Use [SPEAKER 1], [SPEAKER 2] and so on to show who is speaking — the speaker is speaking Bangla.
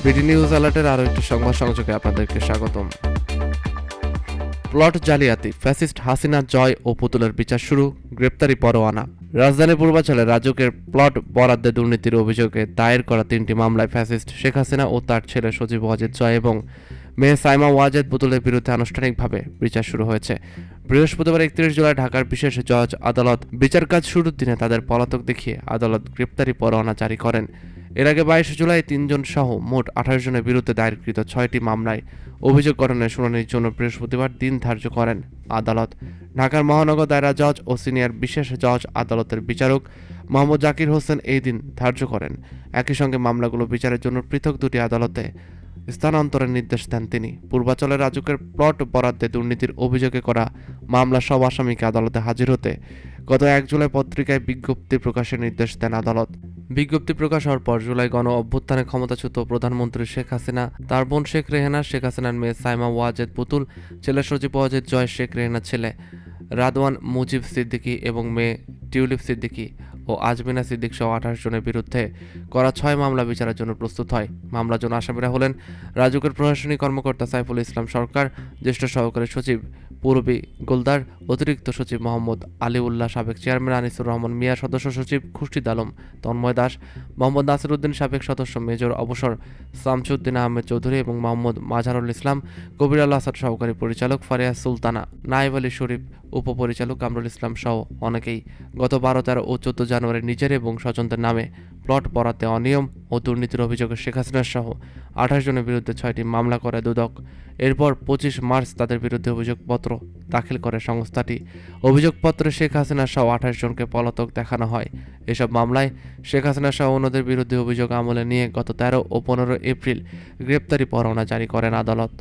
[SPEAKER 1] বিডি নিউজ অ্যালার্টের আরও একটি সংবাদ সংযোগে আপনাদেরকে স্বাগতম। প্লট জালিয়াতি, ফ্যাসিস্ট হাসিনা জয় ও পুতুলের বিচার শুরু, গ্রেপ্তারি পরোয়ানা। রাজধানীর পূর্বাঞ্চলে রাজুকের প্লট বরাদ্দে দুর্নীতির অভিযোগে দায়ের করা 3টি মামলায় ফ্যাসিস্ট শেখ হাসিনা ও তার ছেলে সজীব ওয়াজেদ জয় এবং মেয়ে সাইমা ওয়াজেদ পুতুলের বিরুদ্ধে আনুষ্ঠানিকভাবে বিচার শুরু হয়েছে। বৃহস্পতিবার 31 জুলাই ঢাকার বিশেষ জজ আদালত বিচার কাজ শুরুর দিনে তাদের পলাতক দেখিয়ে আদালত গ্রেপ্তারি পরোয়ানা জারি করেন। এর আগে 22 জুলাই 3 জন সহ মোট 28 জনের বিরুদ্ধে দায়েরকৃত 6টি মামলায় অভিযোগ গঠনের শুনানির জন্য বৃহস্পতিবার দিন ধার্য করেন আদালত। ঢাকার মহানগর দায়রা জজ ও সিনিয়র বিশেষ জজ আদালতের বিচারক মোহাম্মদ জাকির হোসেন এই দিন ধার্য করেন। একই সঙ্গে মামলাগুলো বিচারের জন্য পৃথক দুটি আদালতে স্থানান্তরের নির্দেশ দেন তিনি। পূর্বাঞ্চলের রাজুকের প্লট বরাদ্দে দুর্নীতির অভিযোগে করা মামলা সব আসামিকে আদালতে হাজির হতে গত 1 জুলাই পত্রিকায় বিজ্ঞপ্তি প্রকাশের নির্দেশ দেন আদালত। বিজ্ঞপ্তি প্রকাশ হওয়ার পর জুলাই গণ অভ্যুত্থানে ক্ষমতাচ্যুত প্রধানমন্ত্রী শেখ হাসিনা, তার বোন শেখ রেহেনা, শেখ হাসিনার মেয়ে সাইমা ওয়াজেদ পুতুল, ছেলে সজীব ওয়াজেদ জয়, শেখ রেহেনার ছেলে রাদওয়ান মুজিব সিদ্দিকী এবং মেয়ে টিউলিপ সিদ্দিকী ও আজমিনা সিদ্দিক সহ 28 জনের বিরুদ্ধে করা 6 মামলা বিচারের জন্য প্রস্তুত হয়। মামলার জন্য আসামিরা হলেন রাজুকের প্রশাসনিক কর্মকর্তা সাইফুল ইসলাম সরকার, জ্যেষ্ঠ সহকারী সচিব পূরবী গোলদার, অতিরিক্ত সচিব মোহাম্মদ আলিউল্লাহ, সাবেক চেয়ারম্যান আনিসুর রহমান মিয়া, সদস্য সচিব খুরশিদ আলম, তন্ময় দাস, মোহাম্মদ নাসির উদ্দিন, সাবেক সদস্য মেজর অবসর শামসুদ্দিন আহমেদ চৌধুরী এবং মোহাম্মদ মাজহারুল ইসলাম, কবির আল আসাদ সহকারী পরিচালক, ফারিয়া সুলতানা, নায়েব আলী শরীফ উপপরিচালক, কামরুল ইসলাম সহ অনেকেই গত 12, 13 ও 14 জানুয়ারি নিজের এবং স্বজনদের নামে প্লট বরাদ্দে অনিয়ম ও দুর্নীতির অভিযোগে শেখ হাসিনা সহ 28 জনের বিরুদ্ধে 6টি মামলা করে দুদক। এরপর 25 মার্চ তাদের বিরুদ্ধে অভিযোগপত্র দাখিল করে সংস্থাটি। অভিযোগপত্রে শেখ হাসিনা সহ 28 জনকে পলাতক দেখানো হয়। এসব মামলায় শেখ হাসিনা সহ অন্যদের বিরুদ্ধে অভিযোগ আমলে নিয়ে গত 13 ও 15 এপ্রিল গ্রেপ্তারি পরোয়ানা জারি করেন আদালত।